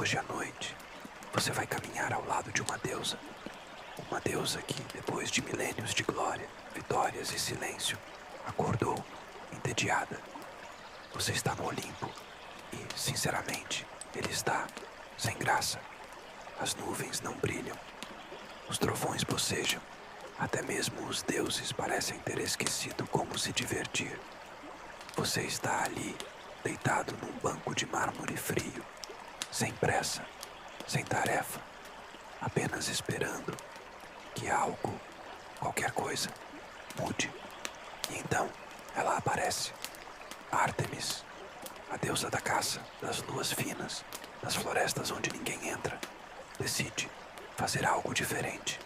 Hoje à noite, você vai caminhar ao lado de uma deusa. Uma deusa que, depois de milênios de glória, vitórias e silêncio, acordou, entediada. Você está no Olimpo e, sinceramente, ele está sem graça. As nuvens não brilham, os trovões bocejam, até mesmo os deuses parecem ter esquecido como se divertir. Você está ali, deitado num banco de mármore frio, sem pressa, sem tarefa, apenas esperando que algo, qualquer coisa, mude. E então, ela aparece. Ártemis, a deusa da caça, das luas finas, das florestas onde ninguém entra, decide fazer algo diferente.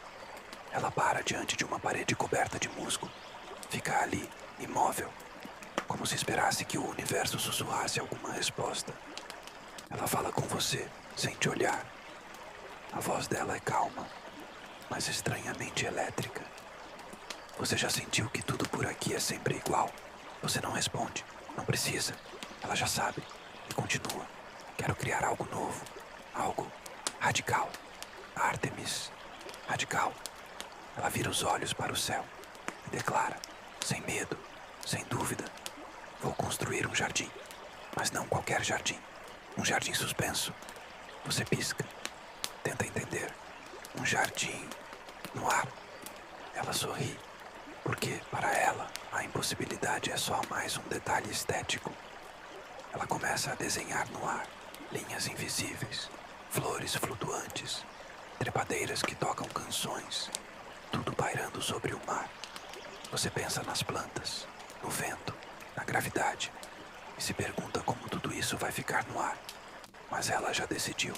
Ela para diante de uma parede coberta de musgo, fica ali, imóvel, como se esperasse que o universo sussurrasse alguma resposta. Ela fala com você, sem te olhar. A voz dela é calma, mas estranhamente elétrica. Você já sentiu que tudo por aqui é sempre igual? Você não responde, não precisa. Ela já sabe e continua. Quero criar algo novo, algo radical. Ártemis, radical. Ela vira os olhos para o céu e declara, sem medo, sem dúvida: vou construir um jardim, mas não qualquer jardim. Um jardim suspenso. Você pisca, tenta entender. Um jardim no ar. Ela sorri, porque para ela a impossibilidade é só mais um detalhe estético. Ela começa a desenhar no ar linhas invisíveis, flores flutuantes, trepadeiras que tocam canções, tudo pairando sobre o mar. Você pensa nas plantas, no vento, na gravidade, e se pergunta como tudo isso vai ficar no ar. Mas ela já decidiu.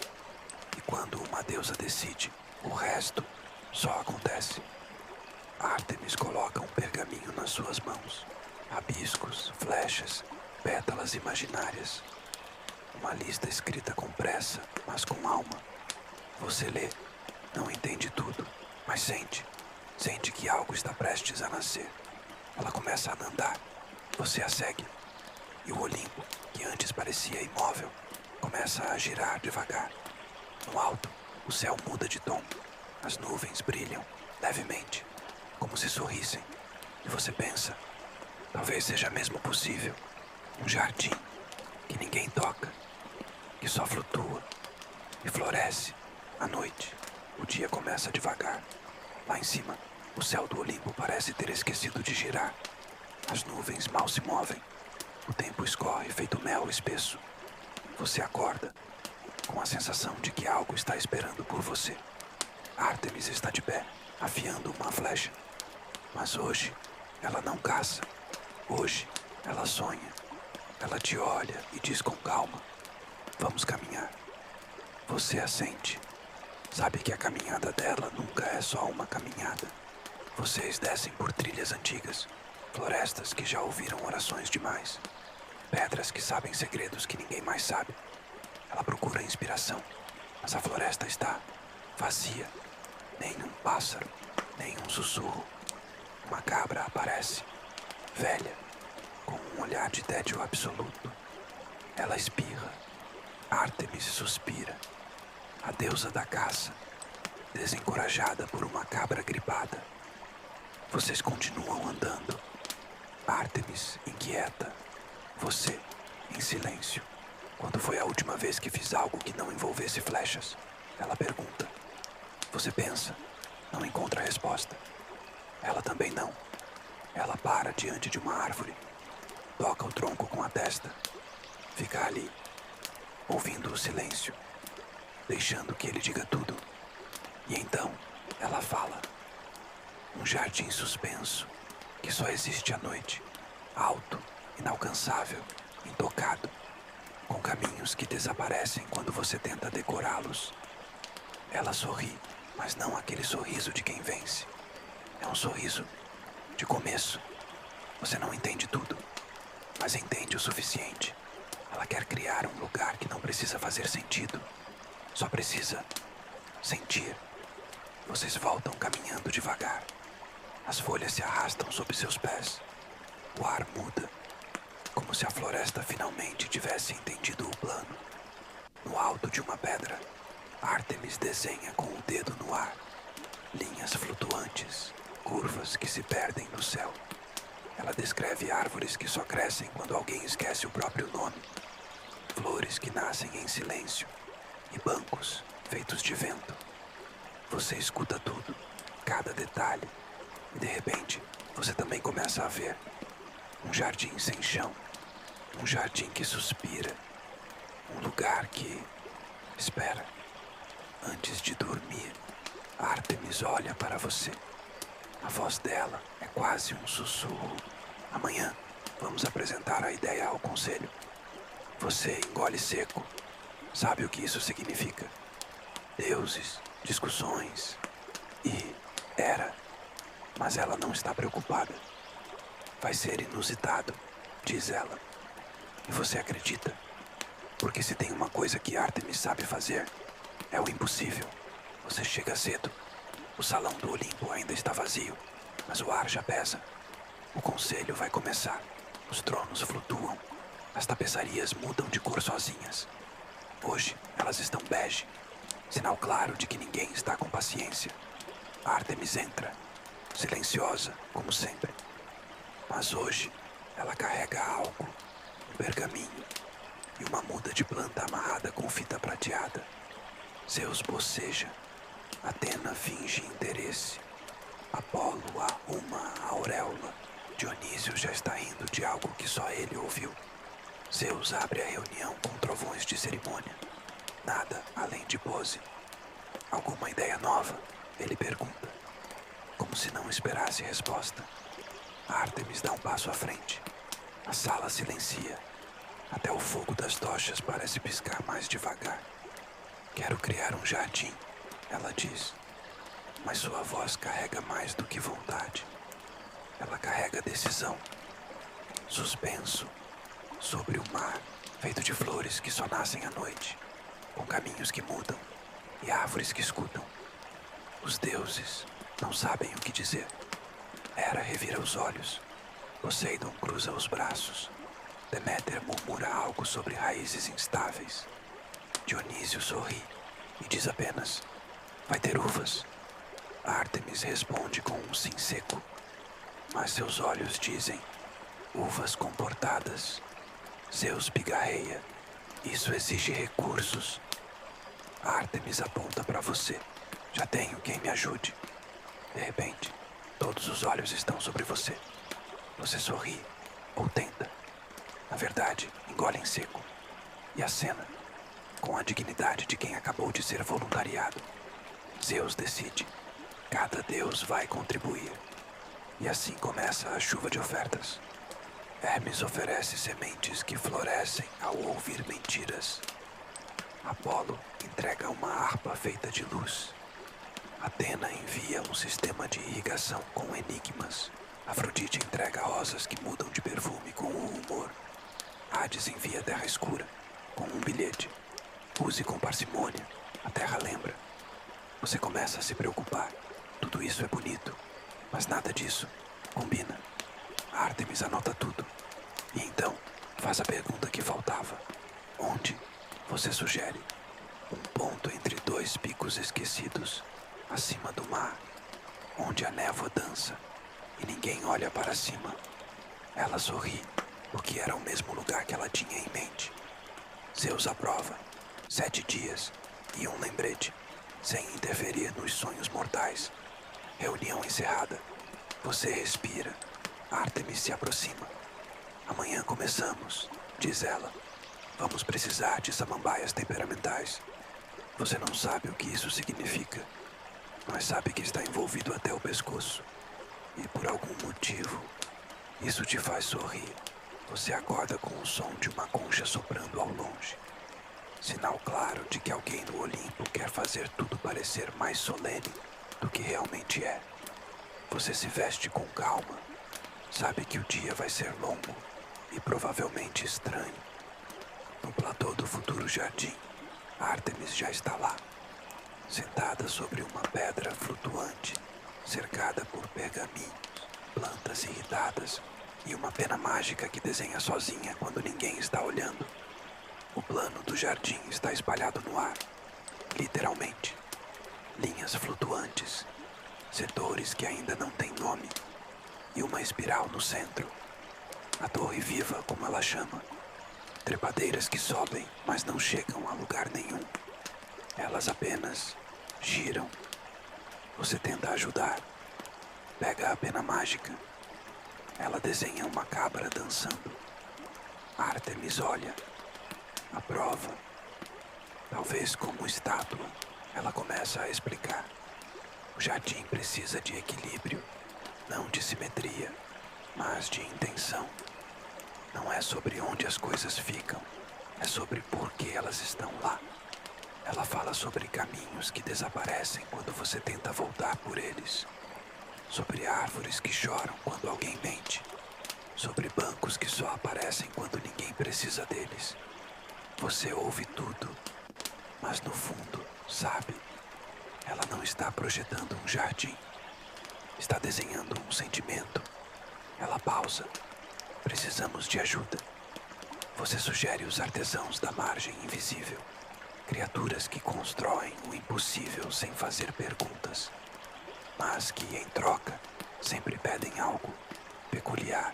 E quando uma deusa decide, o resto só acontece. Ártemis coloca um pergaminho nas suas mãos. Rabiscos, flechas, pétalas imaginárias. Uma lista escrita com pressa, mas com alma. Você lê, não entende tudo, mas sente. Sente que algo está prestes a nascer. Ela começa a andar. Você a segue. E o Olimpo, que antes parecia imóvel, começa a girar devagar. No alto, o céu muda de tom. As nuvens brilham levemente, como se sorrissem. E você pensa, talvez seja mesmo possível. Um jardim que ninguém toca, que só flutua e floresce à noite. O dia começa devagar. Lá em cima, o céu do Olimpo parece ter esquecido de girar. As nuvens mal se movem. O tempo escorre feito mel espesso. Você acorda com a sensação de que algo está esperando por você. Ártemis está de pé, afiando uma flecha. Mas hoje, ela não caça. Hoje, ela sonha. Ela te olha e diz com calma: vamos caminhar. Você a sente. Sabe que a caminhada dela nunca é só uma caminhada. Vocês descem por trilhas antigas, florestas que já ouviram orações demais, pedras que sabem segredos que ninguém mais sabe. Ela procura inspiração, mas a floresta está vazia. Nem um pássaro, nem um sussurro. Uma cabra aparece, velha, com um olhar de tédio absoluto. Ela espirra. Ártemis suspira. A deusa da caça, desencorajada por uma cabra gripada. Vocês continuam andando. Ártemis inquieta. Você, em silêncio. Quando foi a última vez que fiz algo que não envolvesse flechas? Ela pergunta. Você pensa, não encontra resposta. Ela também não. Ela para diante de uma árvore. Toca o tronco com a testa. Fica ali, ouvindo o silêncio, deixando que ele diga tudo. E então, ela fala. Um jardim suspenso, que só existe à noite. Alto, inalcançável, intocado. Com caminhos que desaparecem quando você tenta decorá-los. Ela sorri, mas não aquele sorriso de quem vence. É um sorriso de começo. Você não entende tudo, mas entende o suficiente. Ela quer criar um lugar que não precisa fazer sentido. Só precisa sentir. Vocês voltam caminhando devagar. As folhas se arrastam sob seus pés. O ar muda, como se a floresta finalmente tivesse entendido o plano. No alto, alto de uma pedra, Ártemis desenha com o dedo no ar linhas flutuantes, curvas que se perdem no céu. Ela descreve árvores que só crescem quando alguém esquece o próprio nome, flores que nascem em silêncio e bancos feitos de vento. Você escuta tudo, cada detalhe, e de repente você também começa a ver um jardim sem chão, um jardim que suspira, um lugar que espera. Antes de dormir, Ártemis olha para você. A voz dela é quase um sussurro. Amanhã vamos apresentar a ideia ao conselho. Você engole seco. Sabe o que isso significa? Deuses, discussões e era. Mas ela não está preocupada. Vai ser inusitado, diz ela. E você acredita? Porque se tem uma coisa que Ártemis sabe fazer, é o impossível. Você chega cedo. O salão do Olimpo ainda está vazio, mas o ar já pesa. O conselho vai começar. Os tronos flutuam. As tapeçarias mudam de cor sozinhas. Hoje elas estão bege. Sinal claro de que ninguém está com paciência. Ártemis entra, silenciosa, como sempre. Mas hoje ela carrega algo, um pergaminho e uma muda de planta amarrada com fita prateada. Zeus boceja. Atena finge interesse. Apolo arruma a auréola. Dionísio já está rindo de algo que só ele ouviu. Zeus abre a reunião com trovões de cerimônia. Nada além de pose. Alguma ideia nova? Ele pergunta. Como se não esperasse resposta. Ártemis dá um passo à frente. A sala silencia. Até o fogo das tochas parece piscar mais devagar. Quero criar um jardim, ela diz. Mas sua voz carrega mais do que vontade. Ela carrega decisão. Suspenso sobre o mar, feito de flores que só nascem à noite, com caminhos que mudam e árvores que escutam. Os deuses não sabem o que dizer. Hera revira os olhos. Poseidon cruza os braços. Deméter murmura algo sobre raízes instáveis. Dionísio sorri e diz apenas: vai ter uvas. Ártemis responde com um sim seco, mas seus olhos dizem: uvas comportadas. Zeus pigarreia: isso exige recursos. Ártemis aponta para você: já tenho quem me ajude. De repente, todos os olhos estão sobre você. Você sorri, ou tenta. Na verdade, engole em seco. E acena, com a dignidade de quem acabou de ser voluntariado. Zeus decide. Cada deus vai contribuir. E assim começa a chuva de ofertas. Hermes oferece sementes que florescem ao ouvir mentiras. Apolo entrega uma harpa feita de luz. Atena envia um sistema de irrigação com enigmas. Afrodite entrega rosas que mudam de perfume com o humor. Hades envia terra escura com um bilhete. Use com parcimônia, a terra lembra. Você começa a se preocupar. Tudo isso é bonito, mas nada disso combina. Ártemis anota tudo. E então faz a pergunta que faltava. Onde? Você sugere. Um ponto entre dois picos esquecidos, acima do mar, onde a névoa dança e ninguém olha para cima. Ela sorri, porque era o mesmo lugar que ela tinha em mente. Zeus aprova. 7 dias e um lembrete, sem interferir nos sonhos mortais. Reunião encerrada. Você respira. Ártemis se aproxima. Amanhã começamos, diz ela. Vamos precisar de samambaias temperamentais. Você não sabe o que isso significa, mas sabe que está envolvido até o pescoço. E por algum motivo, isso te faz sorrir. Você acorda com o som de uma concha soprando ao longe. Sinal claro de que alguém no Olimpo quer fazer tudo parecer mais solene do que realmente é. Você se veste com calma. Sabe que o dia vai ser longo e provavelmente estranho. No platô do futuro jardim, Ártemis já está lá, sentada sobre uma pedra flutuante, cercada por pergaminhos, plantas irritadas e uma pena mágica que desenha sozinha quando ninguém está olhando. O plano do jardim está espalhado no ar, literalmente. Linhas flutuantes, setores que ainda não têm nome, e uma espiral no centro. A torre viva, como ela chama. Trepadeiras que sobem, mas não chegam a lugar nenhum. Elas apenas giram. Você tenta ajudar. Pega a pena mágica. Ela desenha uma cabra dançando. Artemis olha. Aprova. Talvez como estátua, ela começa a explicar. O jardim precisa de equilíbrio, não de simetria, mas de intenção. Não é sobre onde as coisas ficam, é sobre por que elas estão lá. Ela fala sobre caminhos que desaparecem quando você tenta voltar por eles. Sobre árvores que choram quando alguém mente. Sobre bancos que só aparecem quando ninguém precisa deles. Você ouve tudo, mas no fundo, sabe, ela não está projetando um jardim. Está desenhando um sentimento. Ela pausa. Precisamos de ajuda. Você sugere os artesãos da margem invisível. Criaturas que constroem o impossível sem fazer perguntas. Mas que, em troca, sempre pedem algo peculiar.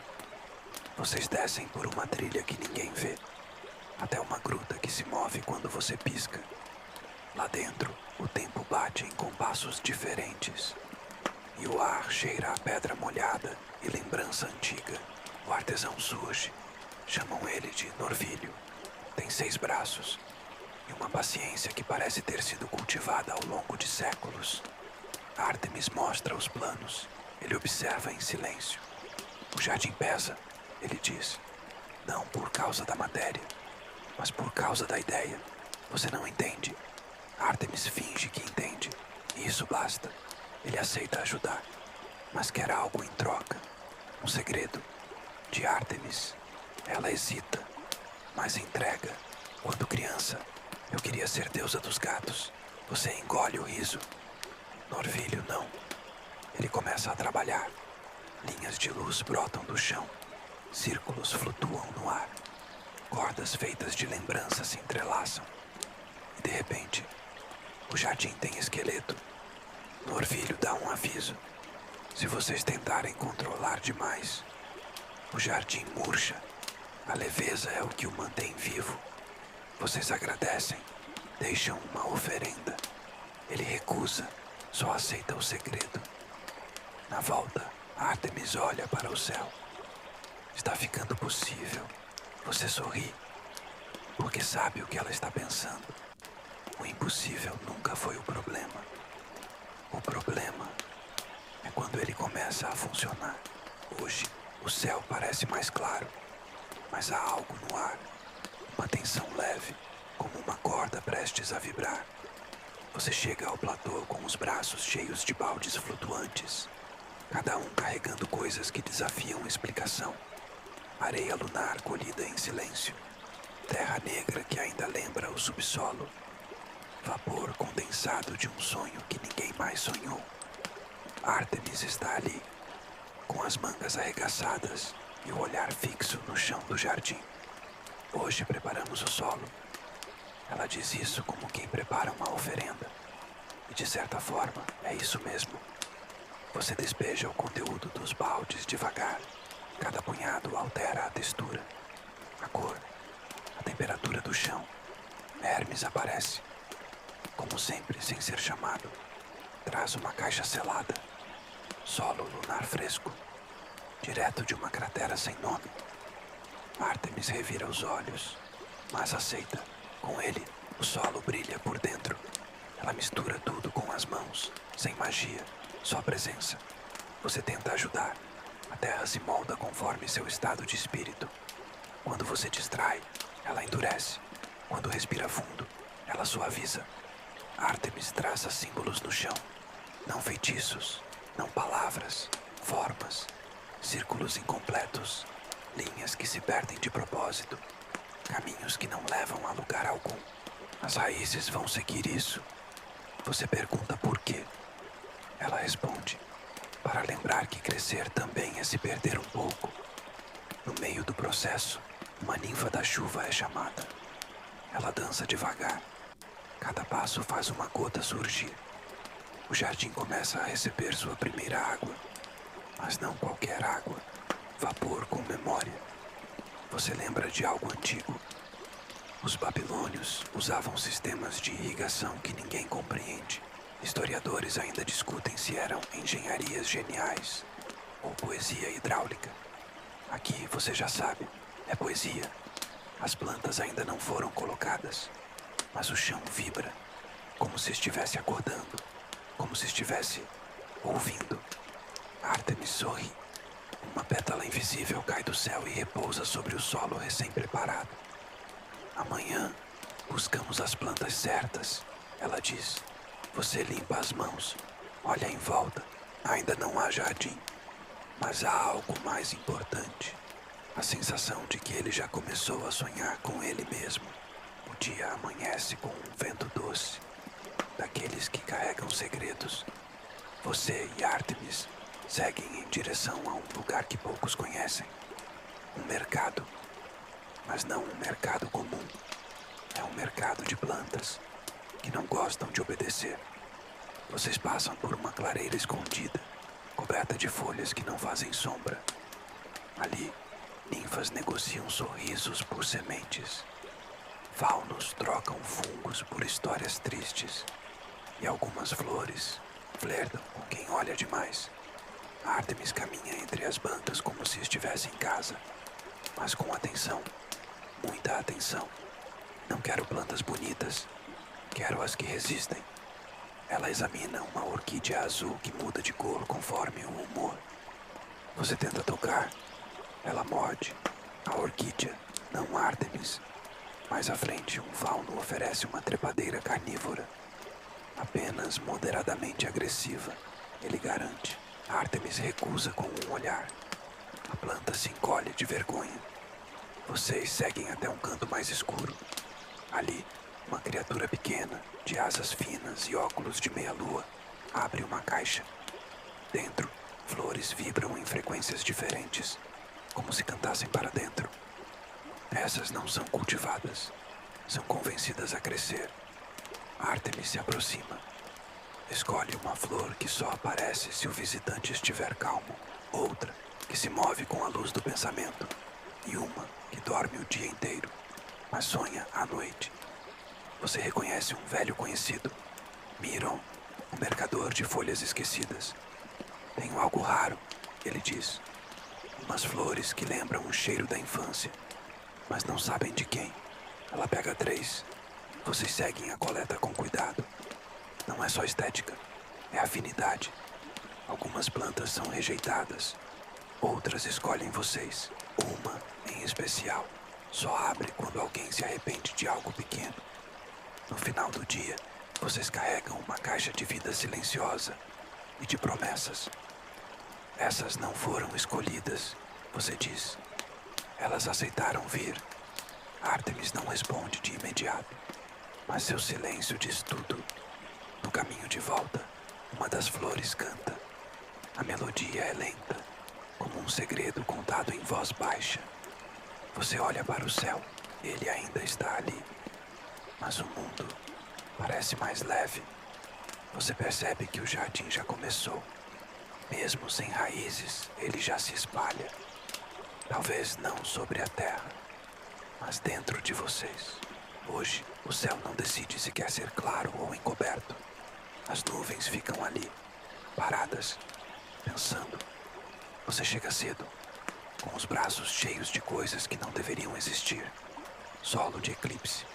Vocês descem por uma trilha que ninguém vê. Até uma gruta que se move quando você pisca. Lá dentro, o tempo bate em compassos diferentes. E o ar cheira a pedra molhada e lembrança antiga. O artesão surge. Chamam ele de Norvilho. Tem 6 braços. E uma paciência que parece ter sido cultivada ao longo de séculos. Artemis mostra os planos. Ele observa em silêncio. O jardim pesa, ele diz. Não por causa da matéria, mas por causa da ideia. Você não entende. Artemis finge que entende. E isso basta. Ele aceita ajudar. Mas quer algo em troca. Um segredo. De Artemis. Ela hesita, mas entrega. Quando criança, eu queria ser deusa dos gatos. Você engole o riso. Norvilho não. Ele começa a trabalhar. Linhas de luz brotam do chão. Círculos flutuam no ar. Cordas feitas de lembrança se entrelaçam. E de repente, o jardim tem esqueleto. Norvilho dá um aviso. Se vocês tentarem controlar demais, o jardim murcha. A leveza é o que o mantém vivo. Vocês agradecem, deixam uma oferenda. Ele recusa, só aceita o segredo. Na volta, Artemis olha para o céu. Está ficando possível. Você sorri, porque sabe o que ela está pensando. O impossível nunca foi o problema. O problema é quando ele começa a funcionar. Hoje, o céu parece mais claro, mas há algo no ar. Uma tensão leve, como uma corda prestes a vibrar. Você chega ao platô com os braços cheios de baldes flutuantes, cada um carregando coisas que desafiam explicação. Areia lunar colhida em silêncio, terra negra que ainda lembra o subsolo, vapor condensado de um sonho que ninguém mais sonhou. Artemis está ali, com as mangas arregaçadas e o olhar fixo no chão do jardim. Hoje preparamos o solo. Ela diz isso como quem prepara uma oferenda. E de certa forma, é isso mesmo. Você despeja o conteúdo dos baldes devagar. Cada punhado altera a textura, a cor, a temperatura do chão. Hermes aparece, como sempre sem ser chamado. Traz uma caixa selada. Solo lunar fresco, direto de uma cratera sem nome. Artemis revira os olhos, mas aceita. Com ele, o solo brilha por dentro. Ela mistura tudo com as mãos, sem magia, só presença. Você tenta ajudar. A terra se molda conforme seu estado de espírito. Quando você distrai, ela endurece. Quando respira fundo, ela suaviza. Artemis traça símbolos no chão. Não feitiços, não palavras, formas. Círculos incompletos. Linhas que se perdem de propósito. Caminhos que não levam a lugar algum. As raízes vão seguir isso. Você pergunta por quê. Ela responde. Para lembrar que crescer também é se perder um pouco. No meio do processo, uma ninfa da chuva é chamada. Ela dança devagar. Cada passo faz uma gota surgir. O jardim começa a receber sua primeira água. Mas não qualquer água. Vapor com memória. Você lembra de algo antigo. Os babilônios usavam sistemas de irrigação que ninguém compreende. Historiadores ainda discutem se eram engenharias geniais ou poesia hidráulica. Aqui você já sabe, é poesia. As plantas ainda não foram colocadas, mas o chão vibra, como se estivesse acordando, como se estivesse ouvindo. Artemis sorri. Uma pétala invisível cai do céu e repousa sobre o solo recém-preparado. Amanhã, buscamos as plantas certas, ela diz. Você limpa as mãos, olha em volta. Ainda não há jardim, mas há algo mais importante. A sensação de que ele já começou a sonhar com ele mesmo. O dia amanhece com um vento doce, daqueles que carregam segredos. Você e Artemis seguem em direção a um lugar que poucos conhecem. Um mercado. Mas não um mercado comum. É um mercado de plantas que não gostam de obedecer. Vocês passam por uma clareira escondida, coberta de folhas que não fazem sombra. Ali, ninfas negociam sorrisos por sementes. Faunos trocam fungos por histórias tristes. E algumas flores flertam com quem olha demais. Artemis caminha entre as bancas como se estivesse em casa, mas com atenção, muita atenção. Não quero plantas bonitas, quero as que resistem. Ela examina uma orquídea azul que muda de cor conforme o humor. Você tenta tocar, ela morde. A orquídea, não Artemis. Mais à frente, um fauno oferece uma trepadeira carnívora, apenas moderadamente agressiva, ele garante. Artemis recusa com um olhar. A planta se encolhe de vergonha. Vocês seguem até um canto mais escuro. Ali, uma criatura pequena, de asas finas e óculos de meia-lua, abre uma caixa. Dentro, flores vibram em frequências diferentes, como se cantassem para dentro. Essas não são cultivadas, são convencidas a crescer. Artemis se aproxima. Escolhe uma flor que só aparece se o visitante estiver calmo, outra que se move com a luz do pensamento, e uma que dorme o dia inteiro, mas sonha à noite. Você reconhece um velho conhecido, Miron, um mercador de folhas esquecidas. Tenho algo raro, ele diz. Umas flores que lembram o cheiro da infância, mas não sabem de quem. Ela pega 3. Vocês seguem a coleta com cuidado. Não é só estética, é afinidade. Algumas plantas são rejeitadas, outras escolhem vocês. Uma, em especial, só abre quando alguém se arrepende de algo pequeno. No final do dia, vocês carregam uma caixa de vida silenciosa e de promessas. Essas não foram escolhidas, você diz. Elas aceitaram vir. Artemis não responde de imediato, mas seu silêncio diz tudo. No caminho de volta, uma das flores canta. A melodia é lenta, como um segredo contado em voz baixa. Você olha para o céu, ele ainda está ali. Mas o mundo parece mais leve. Você percebe que o jardim já começou. Mesmo sem raízes, ele já se espalha. Talvez não sobre a terra, mas dentro de vocês. Hoje, o céu não decide se quer ser claro ou encoberto. As nuvens ficam ali, paradas, pensando. Você chega cedo, com os braços cheios de coisas que não deveriam existir. Solo de eclipse,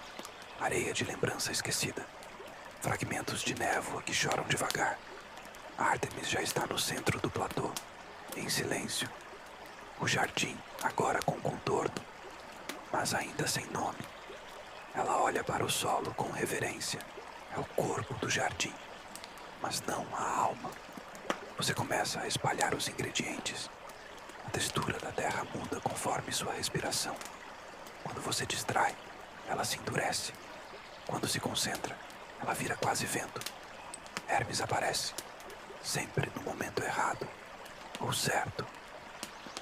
areia de lembrança esquecida, fragmentos de névoa que choram devagar. Artemis já está no centro do platô, em silêncio. O jardim, agora com contorno, mas ainda sem nome. Ela olha para o solo com reverência. É o corpo do jardim, mas não a alma. Você começa a espalhar os ingredientes. A textura da terra muda conforme sua respiração. Quando você distrai, ela se endurece. Quando se concentra, ela vira quase vento. Hermes aparece, sempre no momento errado, ou certo.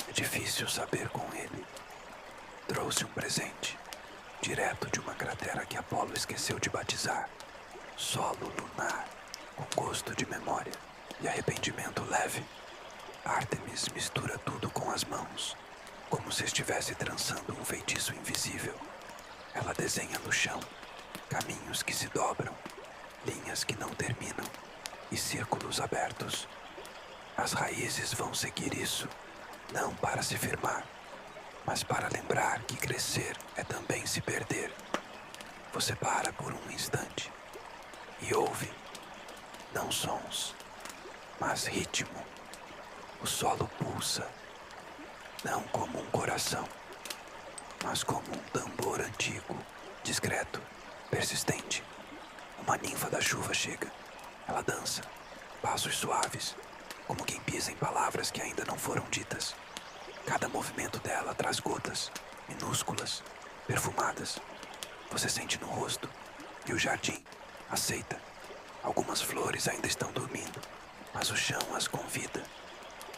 É difícil saber com ele. Trouxe um presente. direto de uma cratera que Apolo esqueceu de batizar. Solo lunar, com gosto de memória e arrependimento leve. Ártemis mistura tudo com as mãos, como se estivesse trançando um feitiço invisível. Ela desenha no chão caminhos que se dobram, linhas que não terminam e círculos abertos. As raízes vão seguir isso, não para se firmar, mas para lembrar que crescer é também se perder. Você para por um instante e ouve, não sons, mas ritmo. O solo pulsa, não como um coração, mas como um tambor antigo, discreto, persistente. Uma ninfa da chuva chega. Ela dança, passos suaves, como quem pisa em palavras que ainda não foram ditas. Cada movimento dela traz gotas, minúsculas, perfumadas. Você sente no rosto, e o jardim aceita. Algumas flores ainda estão dormindo, mas o chão as convida.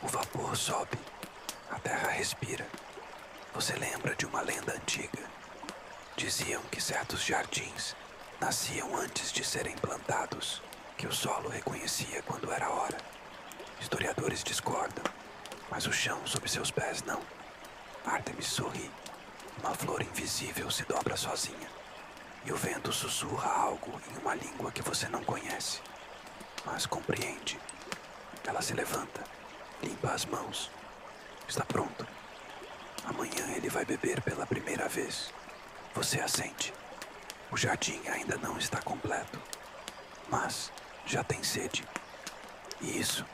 O vapor sobe, a terra respira. Você lembra de uma lenda antiga. Diziam que certos jardins nasciam antes de serem plantados, que o solo reconhecia quando era hora. Historiadores discordam, mas o chão sob seus pés não. Ártemis sorri. Uma flor invisível se dobra sozinha, e o vento sussurra algo em uma língua que você não conhece, mas compreende. Ela se levanta, limpa as mãos. Está pronto. Amanhã ele vai beber pela primeira vez. Você assente. O jardim ainda não está completo, mas já tem sede. E isso,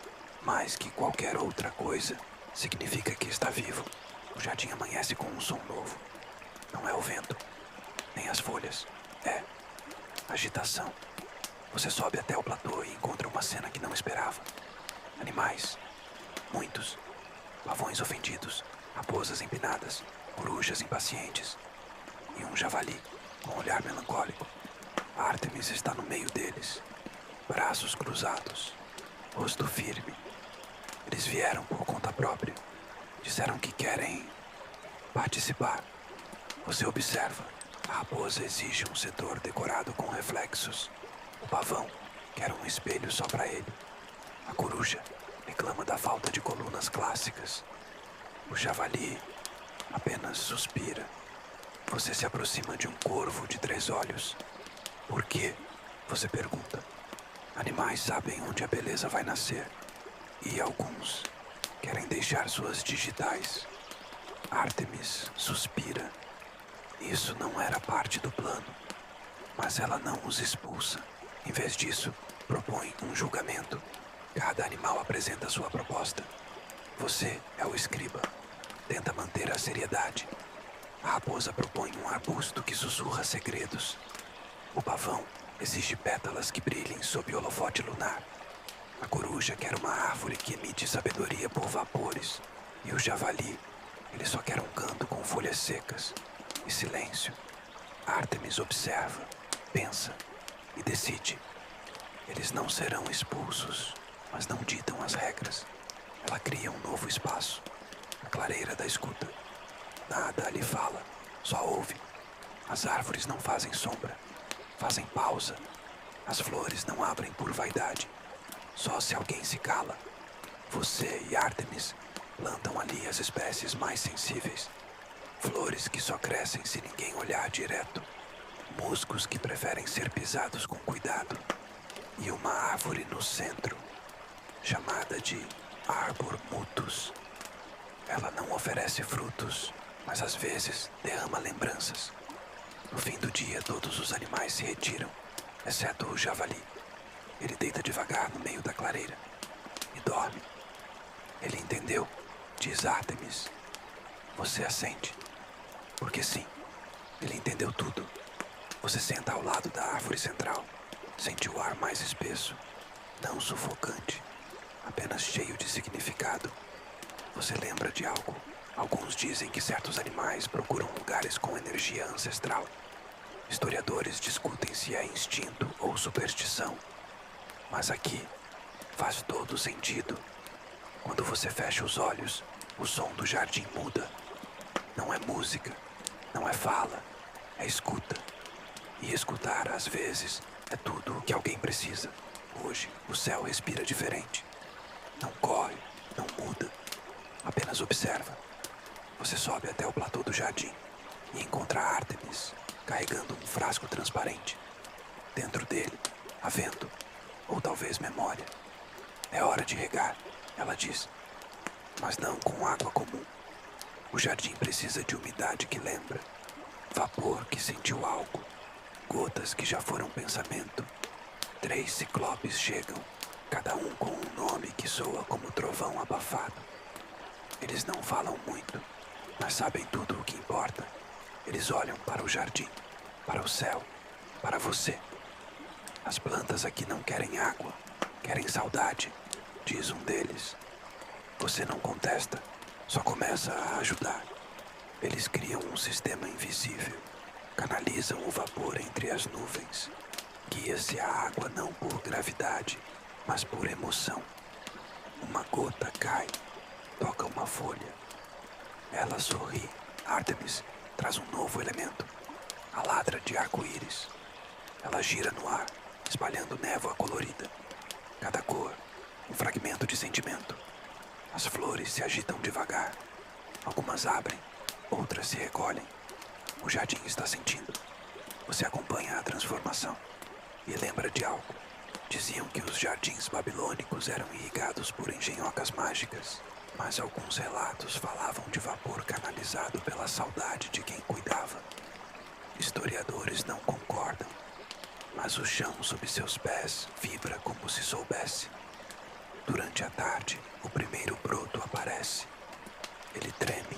mais que qualquer outra coisa, significa que está vivo. O jardim amanhece com um som novo. Não é o vento, nem as folhas. É agitação. Você sobe até o platô e encontra uma cena que não esperava. Animais, muitos. Pavões ofendidos, raposas empinadas, corujas impacientes. E um javali com um olhar melancólico. Ártemis está no meio deles. Braços cruzados, rosto firme. Eles vieram por conta própria. Disseram que querem participar. Você observa. A raposa exige um setor decorado com reflexos. O pavão quer um espelho só para ele. A coruja reclama da falta de colunas clássicas. O javali apenas suspira. Você se aproxima de um corvo de 3 olhos. Por quê? Você pergunta. Animais sabem onde a beleza vai nascer. E alguns querem deixar suas digitais. Ártemis suspira. Isso não era parte do plano. Mas ela não os expulsa. Em vez disso, propõe um julgamento. Cada animal apresenta sua proposta. Você é o escriba. Tenta manter a seriedade. A raposa propõe um arbusto que sussurra segredos. O pavão exige pétalas que brilhem sob o holofote lunar. A coruja quer uma árvore que emite sabedoria por vapores. E o javali, ele só quer um canto com folhas secas e silêncio. Ártemis observa, pensa e decide. Eles não serão expulsos, mas não ditam as regras. Ela cria um novo espaço, a clareira da escuta. Nada ali fala, só ouve. As árvores não fazem sombra, fazem pausa. As flores não abrem por vaidade, só se alguém se cala. Você e Ártemis plantam ali as espécies mais sensíveis. Flores que só crescem se ninguém olhar direto. Musgos que preferem ser pisados com cuidado. E uma árvore no centro, chamada de Arbor Mutus. Ela não oferece frutos, mas às vezes derrama lembranças. No fim do dia, todos os animais se retiram, exceto o javali. Ele deita devagar no meio da clareira e dorme. Ele entendeu, diz Ártemis. Você assente. Porque sim, ele entendeu tudo. Você senta ao lado da árvore central. Sente o ar mais espesso, não sufocante, apenas cheio de significado. Você lembra de algo. Alguns dizem que certos animais procuram lugares com energia ancestral. Historiadores discutem se é instinto ou superstição. Mas aqui faz todo sentido. Quando você fecha os olhos, o som do jardim muda. Não é música, não é fala, é escuta. E escutar, às vezes, é tudo o que alguém precisa. Hoje, o céu respira diferente. Não corre, não muda, apenas observa. Você sobe até o platô do jardim e encontra Artemis carregando um frasco transparente. Dentro dele, há vento, ou talvez memória. É hora de regar, ela diz, mas não com água comum. O jardim precisa de umidade que lembra, vapor que sentiu algo, gotas que já foram pensamento. 3 ciclopes chegam, cada um com um nome que soa como trovão abafado. Eles não falam muito, mas sabem tudo o que importa. Eles olham para o jardim, para o céu, para você. As plantas aqui não querem água, querem saudade, diz um deles. Você não contesta, só começa a ajudar. Eles criam um sistema invisível, canalizam o vapor entre as nuvens. Guia-se a água não por gravidade, mas por emoção. Uma gota cai, toca uma folha. Ela sorri. Artemis traz um novo elemento, a ladra de arco-íris. Ela gira no ar, espalhando névoa colorida. Cada cor, um fragmento de sentimento. As flores se agitam devagar. Algumas abrem, outras se recolhem. O jardim está sentindo. Você acompanha a transformação e lembra de algo. Diziam que os jardins babilônicos eram irrigados por engenhocas mágicas, mas alguns relatos falavam de vapor canalizado pela saudade de quem cuidava. Historiadores não concordam, mas o chão sob seus pés vibra como se soubesse. Durante a tarde, o primeiro broto aparece. Ele treme,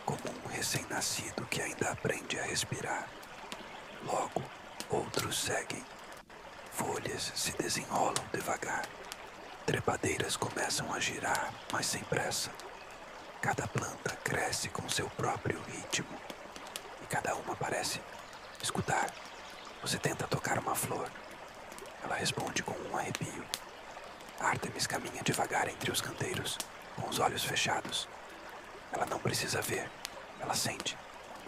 como um recém-nascido que ainda aprende a respirar. Logo, outros seguem. Folhas se desenrolam devagar. Trepadeiras começam a girar, mas sem pressa. Cada planta cresce com seu próprio ritmo. E cada uma parece escutar. Você tenta tocar uma flor. Ela responde com um arrepio. Artemis caminha devagar entre os canteiros, com os olhos fechados. Ela não precisa ver. Ela sente.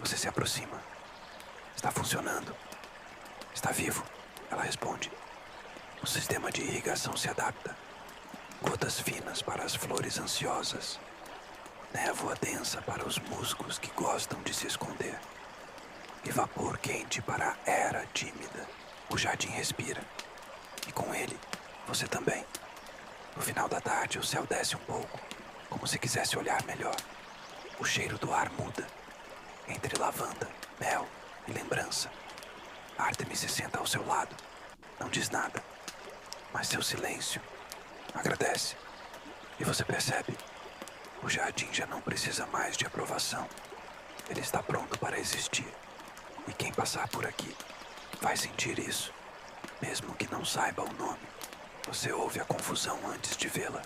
Você se aproxima. Está funcionando. Está vivo. Ela responde. O sistema de irrigação se adapta. Gotas finas para as flores ansiosas. Névoa densa para os musgos que gostam de se esconder. E vapor quente para a era tímida. O jardim respira. E com ele, você também. No final da tarde, o céu desce um pouco, como se quisesse olhar melhor. O cheiro do ar muda. Entre lavanda, mel e lembrança. Artemis se senta ao seu lado. Não diz nada, mas seu silêncio agradece. E você percebe, o jardim já não precisa mais de aprovação. Ele está pronto para existir. E quem passar por aqui vai sentir isso, mesmo que não saiba o nome. Você ouve a confusão antes de vê-la.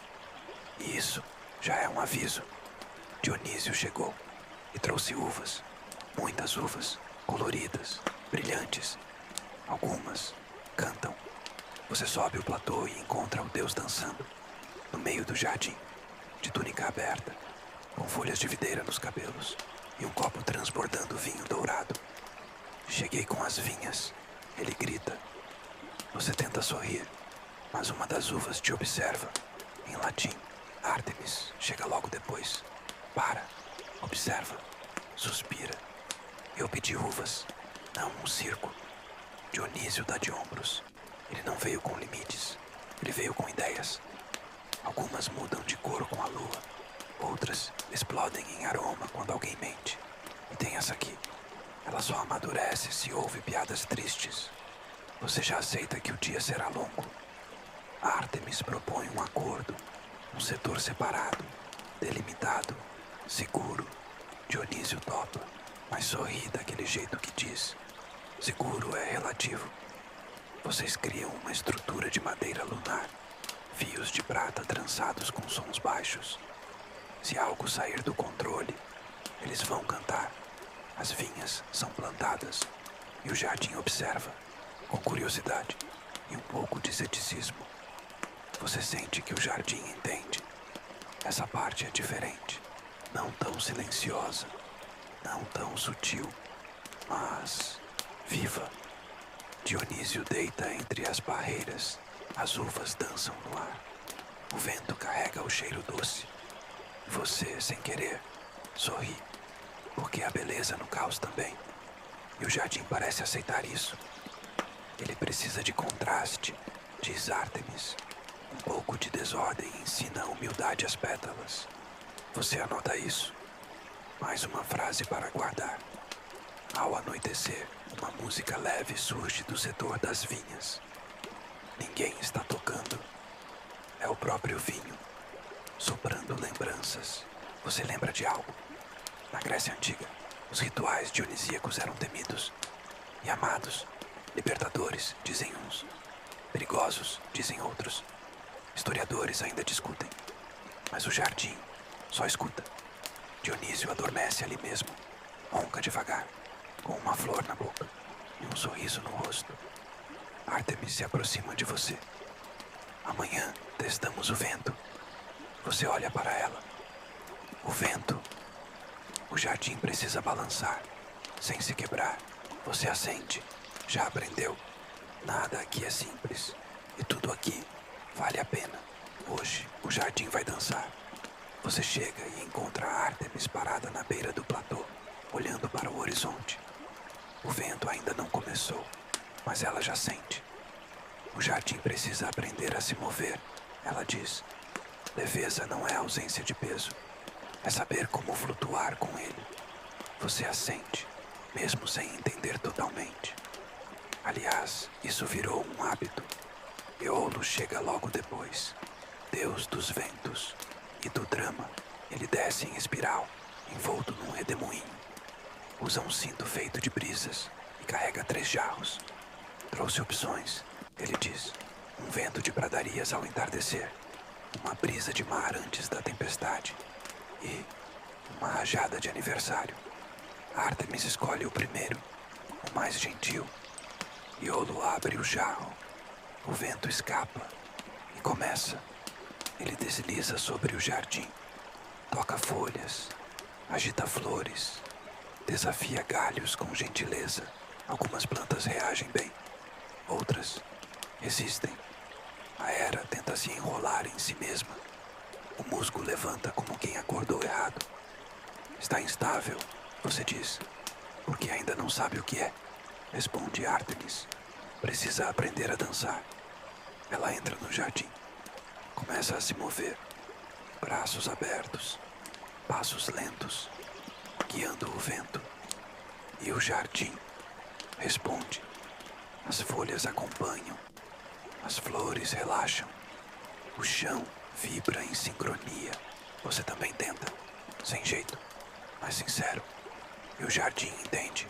E isso já é um aviso. Dionísio chegou e trouxe uvas. Muitas uvas, coloridas, brilhantes. Algumas cantam. Você sobe o platô e encontra o Deus dançando, no meio do jardim, de túnica aberta, com folhas de videira nos cabelos e um copo transbordando vinho dourado. Cheguei com as vinhas, ele grita. Você tenta sorrir, mas uma das uvas te observa. Em latim, Artemis chega logo depois. Para, observa, suspira. Eu pedi uvas, não um circo. Dionísio dá de ombros. Ele não veio com limites, ele veio com ideias. Algumas mudam de cor com a lua, outras explodem em aroma quando alguém mente. E tem essa aqui. Ela só amadurece se ouve piadas tristes. Você já aceita que o dia será longo. Artemis propõe um acordo, um setor separado, delimitado, seguro. Dionísio topa, mas sorri daquele jeito que diz. Seguro é relativo. Vocês criam uma estrutura de madeira lunar, fios de prata trançados com sons baixos. Se algo sair do controle, eles vão cantar. As vinhas são plantadas e o jardim observa, com curiosidade e um pouco de ceticismo. Você sente que o jardim entende. Essa parte é diferente, não tão silenciosa, não tão sutil, mas viva. Dionísio deita entre as barreiras, as uvas dançam no ar. O vento carrega o cheiro doce. Você, sem querer, sorri, porque há beleza no caos também. E o jardim parece aceitar isso. Ele precisa de contraste, diz Ártemis. Um pouco de desordem ensina a humildade às pétalas. Você anota isso? Mais uma frase para guardar. Ao anoitecer, uma música leve surge do setor das vinhas. Ninguém está tocando. É o próprio vinho, soprando lembranças. Você lembra de algo? Na Grécia Antiga, os rituais dionisíacos eram temidos e amados. Libertadores, dizem uns. Perigosos, dizem outros. Historiadores ainda discutem. Mas o jardim só escuta. Dionísio adormece ali mesmo, ronca devagar, com uma flor na boca e um sorriso no rosto. Ártemis se aproxima de você. Amanhã testamos o vento. Você olha para ela. O vento. O jardim precisa balançar, sem se quebrar. Você assente. Já aprendeu. Nada aqui é simples. E tudo aqui vale a pena. Hoje o jardim vai dançar. Você chega e encontra a Ártemis parada na beira do platô, olhando para o horizonte. O vento ainda não começou, mas ela já sente. O jardim precisa aprender a se mover, ela diz. Leveza não é ausência de peso, é saber como flutuar com ele. Você a sente, mesmo sem entender totalmente. Aliás, isso virou um hábito. Eolo chega logo depois, deus dos ventos e do drama. Ele desce em espiral, envolto num redemoinho. Usa um cinto feito de brisas e carrega 3 jarros. Trouxe opções, ele diz. Um vento de pradarias ao entardecer, uma brisa de mar antes da tempestade e uma rajada de aniversário. Ártemis escolhe o primeiro, o mais gentil. Iolo abre o jarro. O vento escapa e começa. Ele desliza sobre o jardim, toca folhas, agita flores, desafia galhos com gentileza. Algumas plantas reagem bem, outras resistem. A era tenta se enrolar em si mesma. O musgo levanta como quem acordou errado. Está instável, você diz, porque ainda não sabe o que é. Responde Ártemis. Precisa aprender a dançar. Ela entra no jardim. Começa a se mover. Braços abertos. Passos lentos. Guiando o vento. E o jardim responde. As folhas acompanham. As flores relaxam. O chão vibra em sincronia. Você também tenta. Sem jeito, mas sincero. E o jardim entende.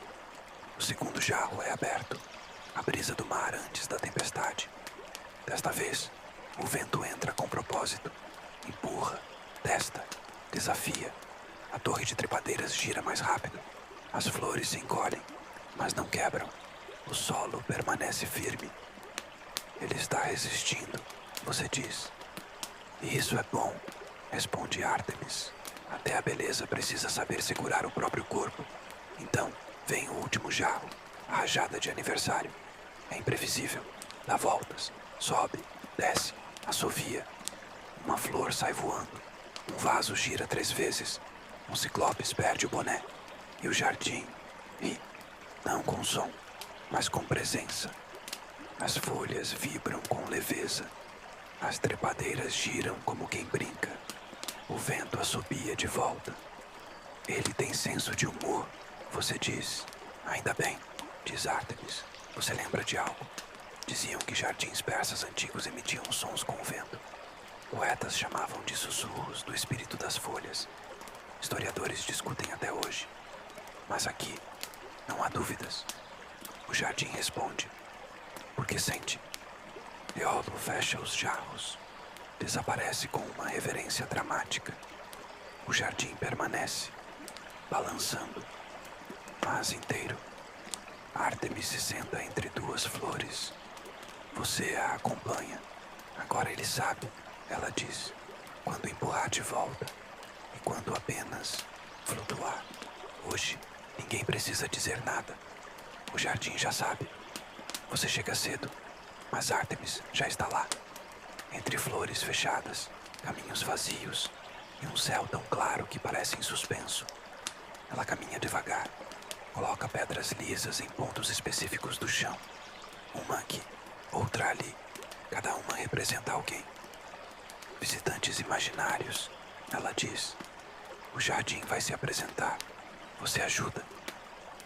O segundo jarro é aberto. A brisa do mar antes da tempestade. Desta vez, o vento entra com propósito. Empurra, testa, desafia. A torre de trepadeiras gira mais rápido. As flores se encolhem, mas não quebram. O solo permanece firme. Ele está resistindo, você diz. E isso é bom, responde Ártemis. Até a beleza precisa saber segurar o próprio corpo. Então, vem o último jarro, a rajada de aniversário. É imprevisível, dá voltas, sobe, desce, assovia. Uma flor sai voando, um vaso gira 3 vezes, um ciclopes perde o boné. E o jardim ri, não com som, mas com presença. As folhas vibram com leveza, as trepadeiras giram como quem brinca. O vento assobia de volta. Ele tem senso de humor, você diz. Ainda bem, diz Ártemis. Você lembra de algo? Diziam que jardins persas antigos emitiam sons com o vento. Poetas chamavam de sussurros do espírito das folhas. Historiadores discutem até hoje. Mas aqui, não há dúvidas. O jardim responde. Porque sente. Eolo fecha os jarros. Desaparece com uma reverência dramática. O jardim permanece, balançando, mas inteiro. Ártemis se senta entre 2 flores. Você a acompanha. Agora ele sabe, ela diz, quando empurrar de volta e quando apenas flutuar. Hoje, ninguém precisa dizer nada. O jardim já sabe. Você chega cedo, mas Ártemis já está lá. Entre flores fechadas, caminhos vazios e um céu tão claro que parece em suspenso. Ela caminha devagar, coloca pedras lisas em pontos específicos do chão. Uma aqui, outra ali, cada uma representa alguém. Visitantes imaginários, ela diz. O jardim vai se apresentar. Você ajuda.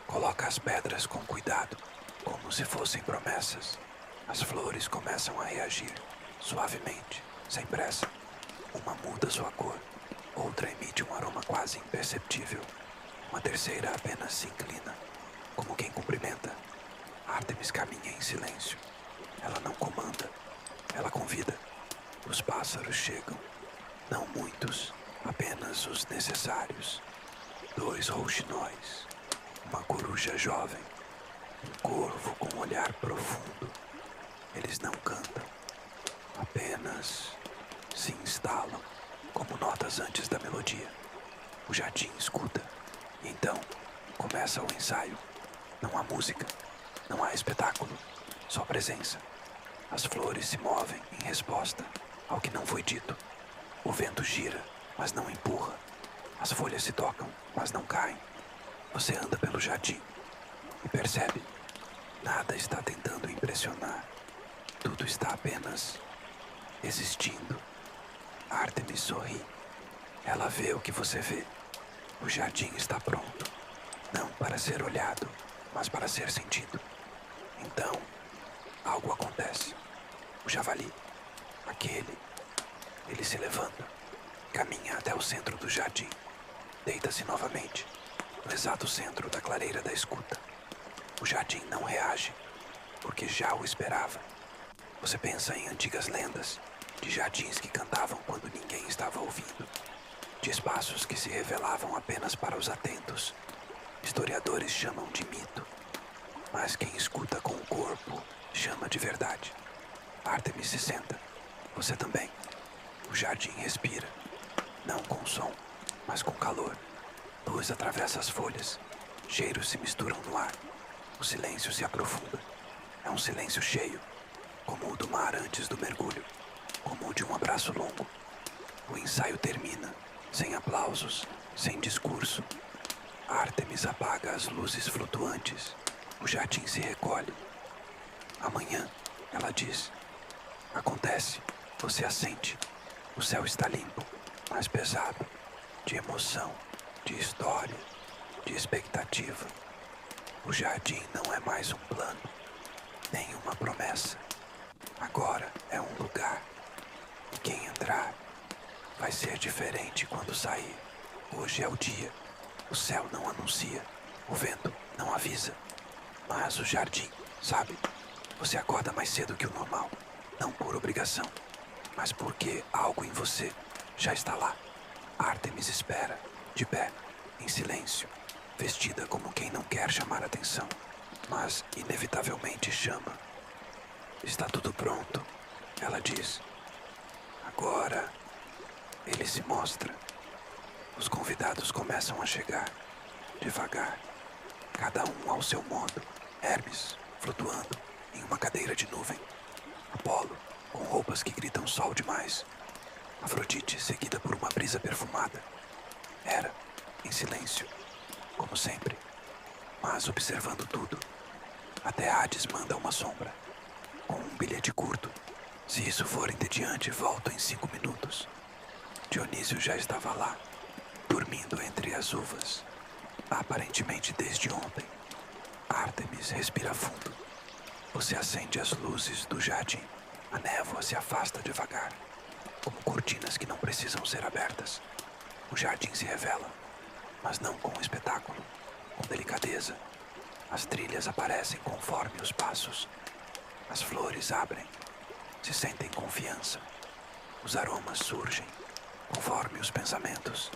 Coloca as pedras com cuidado, como se fossem promessas. As flores começam a reagir, suavemente, sem pressa. Uma muda sua cor, outra emite um aroma quase imperceptível. Uma terceira apenas se inclina, como quem cumprimenta. Ártemis caminha em silêncio. Ela não comanda, ela convida. Os pássaros chegam, não muitos, apenas os necessários. 2 rouxinóis, uma coruja jovem, um corvo com um olhar profundo. Eles não cantam, apenas se instalam, como notas antes da melodia. O jardim escuta, e então começa o ensaio. Não há música, não há espetáculo, só presença. As flores se movem em resposta ao que não foi dito. O vento gira, mas não empurra. As folhas se tocam, mas não caem. Você anda pelo jardim e percebe, nada está tentando impressionar. Tudo está apenas existindo. Ártemis sorri. Ela vê o que você vê. O jardim está pronto, não para ser olhado, mas para ser sentido. Então, algo acontece. O javali, ele se levanta, caminha até o centro do jardim, deita-se novamente, no exato centro da clareira da escuta. O jardim não reage, porque já o esperava. Você pensa em antigas lendas, de jardins que cantavam quando ninguém estava ouvindo, de espaços que se revelavam apenas para os atentos. Historiadores chamam de mito, mas quem escuta com o corpo chama de verdade. Ártemis se senta. Você também. O jardim respira, não com som, mas com calor. Luz atravessa as folhas. Cheiros se misturam no ar. O silêncio se aprofunda. É um silêncio cheio, como o do mar antes do mergulho, como o de um abraço longo. O ensaio termina, sem aplausos, sem discurso. Ártemis apaga as luzes flutuantes. O jardim se recolhe. Amanhã, ela diz. Acontece, você a sente. O céu está limpo, mas pesado, de emoção, de história, de expectativa. O jardim não é mais um plano, nem uma promessa. Agora é um lugar. E quem entrar vai ser diferente quando sair. Hoje é o dia. O céu não anuncia, o vento não avisa. Mas o jardim, sabe? Você acorda mais cedo que o normal. Não por obrigação, mas porque algo em você já está lá. Ártemis espera, de pé, em silêncio, vestida como quem não quer chamar atenção, mas inevitavelmente chama. Está tudo pronto, ela diz. Agora, ele se mostra. Os convidados começam a chegar, devagar, cada um ao seu modo. Hermes, flutuando em uma cadeira de nuvem. Apolo, com roupas que gritam sol demais. Afrodite, seguida por uma brisa perfumada. Hera, em silêncio, como sempre, mas observando tudo. Até Hades manda uma sombra, com um bilhete curto. Se isso for entediante, volto em 5 minutos. Dionísio já estava lá, dormindo entre as uvas, aparentemente desde ontem. Ártemis respira fundo. Você acende as luzes do jardim. A névoa se afasta devagar, como cortinas que não precisam ser abertas. O jardim se revela, mas não com espetáculo, com delicadeza. As trilhas aparecem conforme os passos. As flores abrem, se sentem confiança. Os aromas surgem, conforme os pensamentos.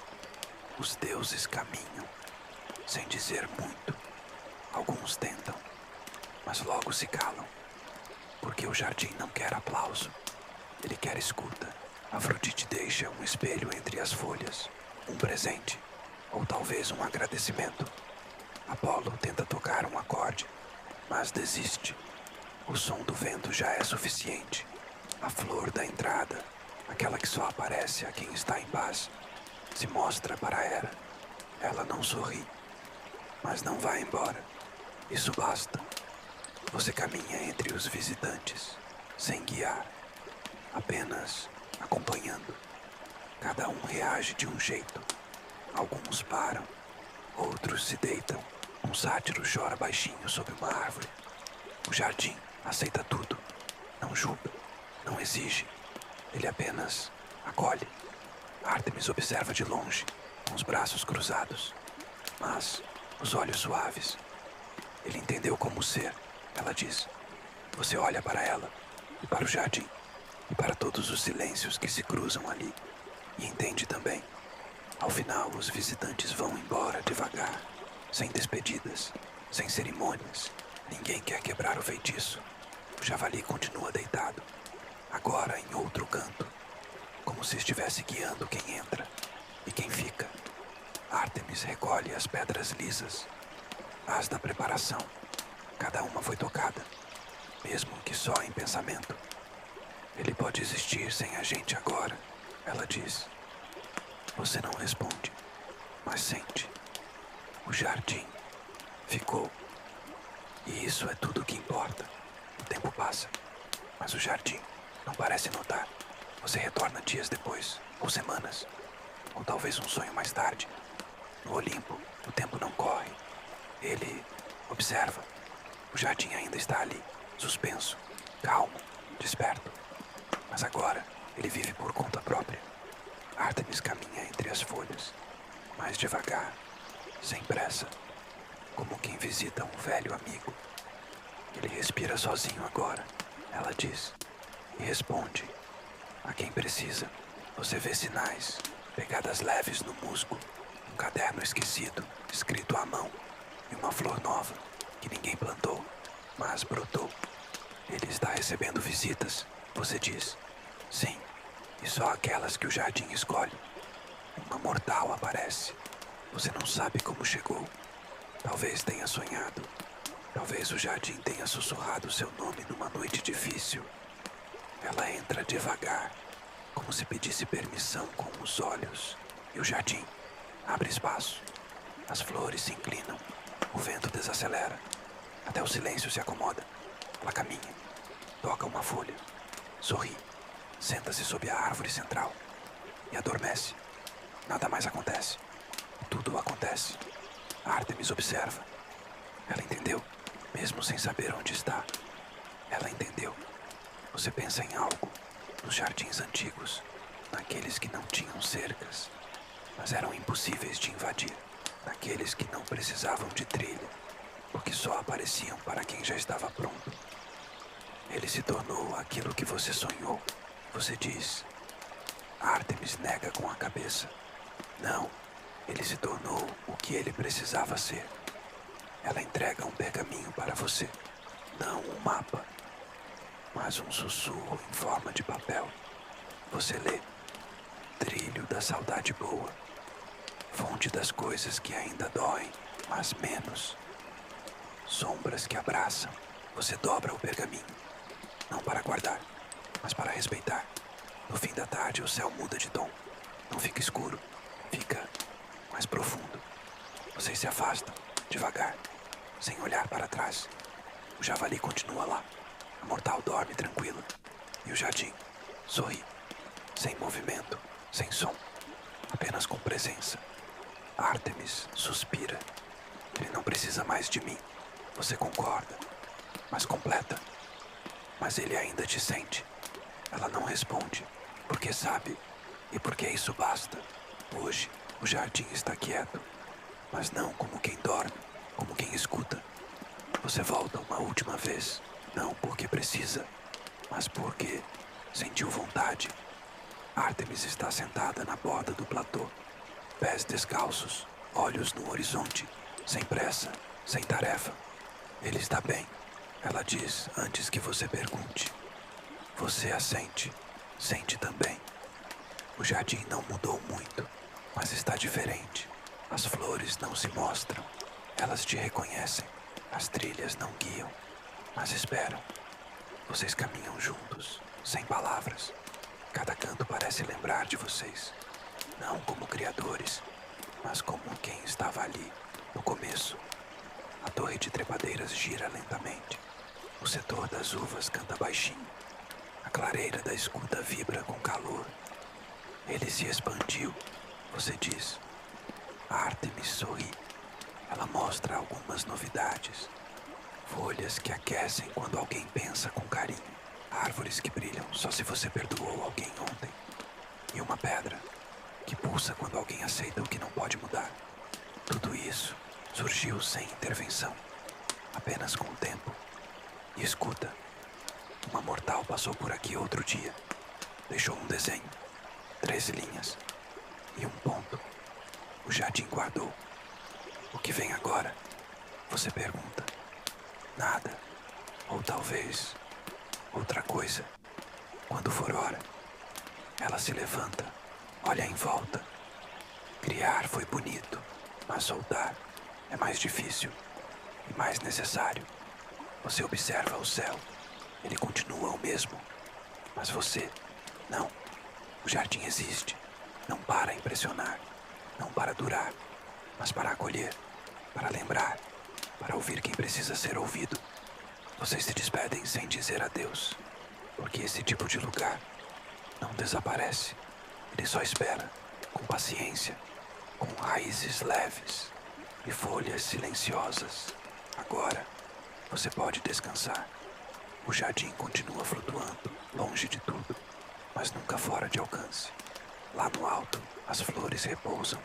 Os deuses caminham, sem dizer muito. Alguns tentam, mas logo se calam, porque o jardim não quer aplauso, ele quer escuta. Afrodite deixa um espelho entre as folhas, um presente, ou talvez um agradecimento. Apolo tenta tocar um acorde, mas desiste. O som do vento já é suficiente. A flor da entrada, aquela que só aparece a quem está em paz, se mostra para ela. Ela não sorri, mas não vai embora. Isso basta. Você caminha entre os visitantes, sem guiar, apenas acompanhando. Cada um reage de um jeito. Alguns param, outros se deitam. Um sátiro chora baixinho sob uma árvore. O jardim aceita tudo. Não julga, não exige. Ele apenas acolhe. Artemis observa de longe, com os braços cruzados, mas os olhos suaves. Ele entendeu como ser, ela diz. Você olha para ela, e para o jardim, e para todos os silêncios que se cruzam ali. E entende também. Ao final, os visitantes vão embora devagar, sem despedidas, sem cerimônias. Ninguém quer quebrar o feitiço. O javali continua deitado, agora em outro canto, como se estivesse guiando quem entra e quem fica. Artemis recolhe as pedras lisas, as da preparação. Cada uma foi tocada, mesmo que só em pensamento. Ele pode existir sem a gente agora, ela diz. Você não responde, mas sente. O jardim ficou. E isso é tudo o que importa. O tempo passa, mas o jardim não parece notar. Você retorna dias depois, ou semanas, ou talvez um sonho mais tarde. No Olimpo, o tempo não corre. Ele observa. O jardim ainda está ali, suspenso, calmo, desperto. Mas agora, ele vive por conta própria. Artemis caminha entre as folhas, mais devagar, sem pressa, como quem visita um velho amigo. Ele respira sozinho agora, ela diz, e responde. A quem precisa, você vê sinais, pegadas leves no musgo, um caderno esquecido, escrito à mão, e uma flor nova, que ninguém plantou, mas brotou. Ele está recebendo visitas, você diz. Sim, e só aquelas que o jardim escolhe. Uma mortal aparece. Você não sabe como chegou. Talvez tenha sonhado. Talvez o jardim tenha sussurrado seu nome numa noite difícil. Ela entra devagar, como se pedisse permissão com os olhos. E o jardim abre espaço. As flores se inclinam. O vento desacelera. Até o silêncio se acomoda. Ela caminha. Toca uma folha. Sorri. Senta-se sob a árvore central. E adormece. Nada mais acontece. Tudo acontece. Artemis observa. Ela entendeu, mesmo sem saber onde está. Ela entendeu. Você pensa em algo, nos jardins antigos, naqueles que não tinham cercas, mas eram impossíveis de invadir, naqueles que não precisavam de trilha, porque só apareciam para quem já estava pronto. Ele se tornou aquilo que você sonhou. Você diz. Artemis nega com a cabeça. Não, ele se tornou o que ele precisava ser. Ela entrega um pergaminho para você. Não um mapa, mas um sussurro em forma de papel. Você lê. Trilho da saudade boa. Fonte das coisas que ainda doem, mas menos. Sombras que abraçam. Você dobra o pergaminho. Não para guardar, mas para respeitar. No fim da tarde o céu muda de tom. Não fica escuro, fica mais profundo. Vocês se afastam, devagar, sem olhar para trás. O javali continua lá. A mortal dorme tranquila. E o jardim sorri, sem movimento, sem som, apenas com presença. Artemis suspira. Ele não precisa mais de mim. Você concorda, mas completa. Mas ele ainda te sente. Ela não responde, porque sabe, e porque isso basta. Hoje, o jardim está quieto, mas não como quem dorme, como quem escuta. Você volta uma última vez, não porque precisa, mas porque sentiu vontade. Artemis está sentada na borda do platô, pés descalços, olhos no horizonte, sem pressa, sem tarefa. Ele está bem, ela diz antes que você pergunte. Você a sente, sente também. O jardim não mudou muito, mas está diferente. As flores não se mostram, elas te reconhecem. As trilhas não guiam, mas esperam. Vocês caminham juntos, sem palavras. Cada canto parece lembrar de vocês. Não como criadores, mas como quem estava ali, no começo. A torre de trepadeiras gira lentamente. O setor das uvas canta baixinho. A clareira da escuta vibra com calor. Ele se expandiu, você diz. A Artemis sorri. Ela mostra algumas novidades. Folhas que aquecem quando alguém pensa com carinho. Árvores que brilham só se você perdoou alguém ontem. E uma pedra que pulsa quando alguém aceita o que não pode mudar. Tudo isso surgiu sem intervenção, apenas com o tempo. E escuta, uma mortal passou por aqui outro dia. Deixou um desenho, 13 linhas e um ponto. O jardim guardou. O que vem agora? Você pergunta. Nada. Ou talvez outra coisa. Quando for hora, ela se levanta, olha em volta. Criar foi bonito, mas soldar é mais difícil e mais necessário. Você observa o céu, ele continua o mesmo, mas você, não. O jardim existe, não para impressionar, não para durar, mas para acolher, para lembrar, para ouvir quem precisa ser ouvido. Vocês se despedem sem dizer adeus, porque esse tipo de lugar não desaparece. Ele só espera, com paciência, com raízes leves e folhas silenciosas. Agora, você pode descansar. O jardim continua flutuando, longe de tudo, mas nunca fora de alcance. Lá no alto, as flores repousam.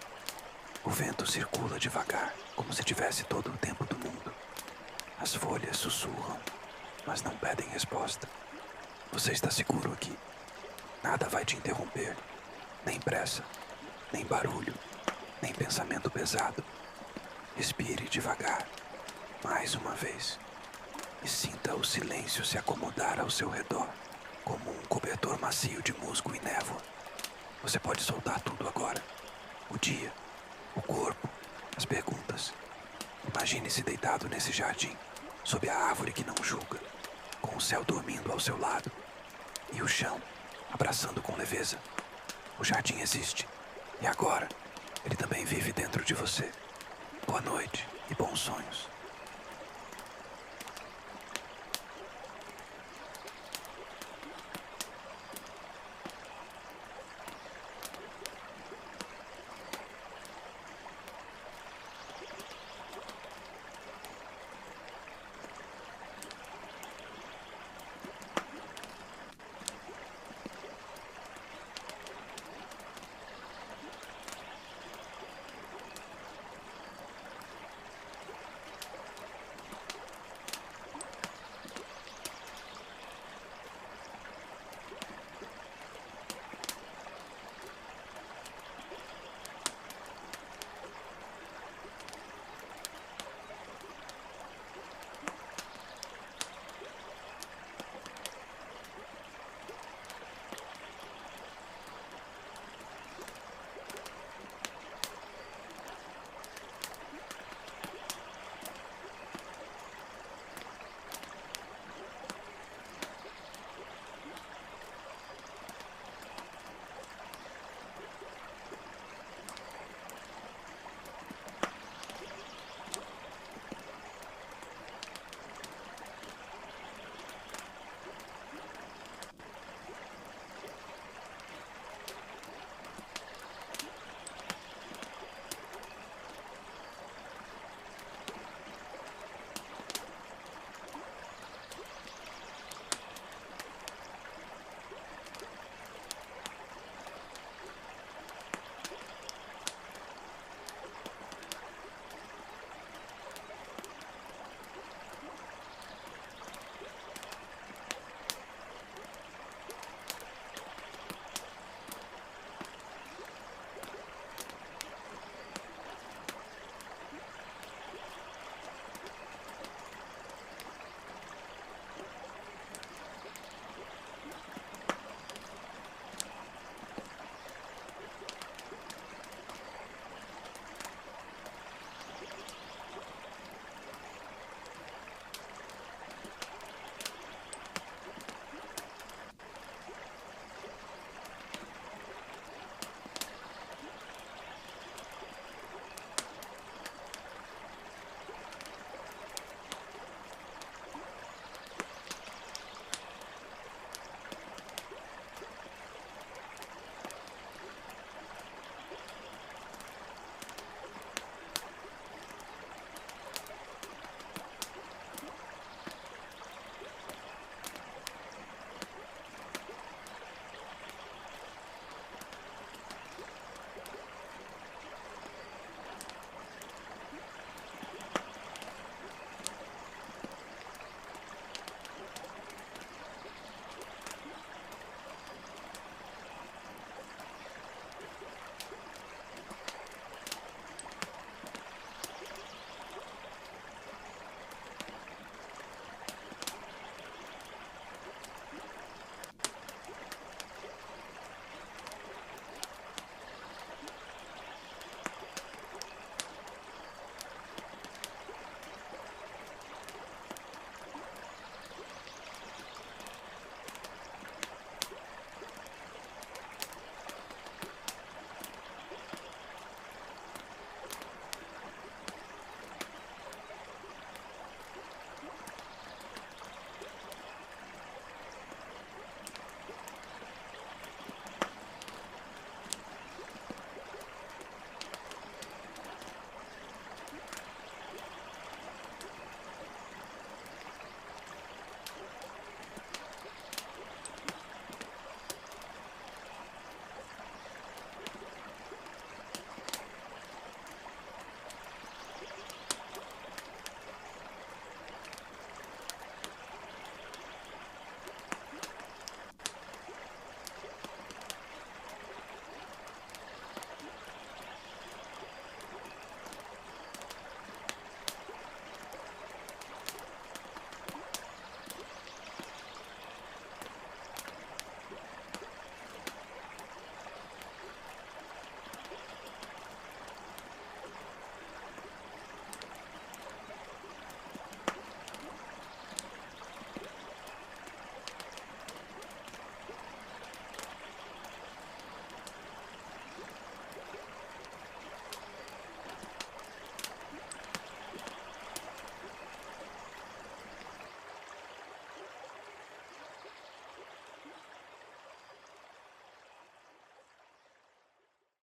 O vento circula devagar, como se tivesse todo o tempo do mundo. As folhas sussurram, mas não pedem resposta. Você está seguro aqui. Nada vai te interromper. Nem pressa, nem barulho, nem pensamento pesado. Respire devagar, mais uma vez. E sinta o silêncio se acomodar ao seu redor, como um cobertor macio de musgo e névoa. Você pode soltar tudo agora. O dia, o corpo, as perguntas. Imagine-se deitado nesse jardim, sob a árvore que não julga, com o céu dormindo ao seu lado e o chão abraçando com leveza. O jardim existe, e agora ele também vive dentro de você. Boa noite e bons sonhos.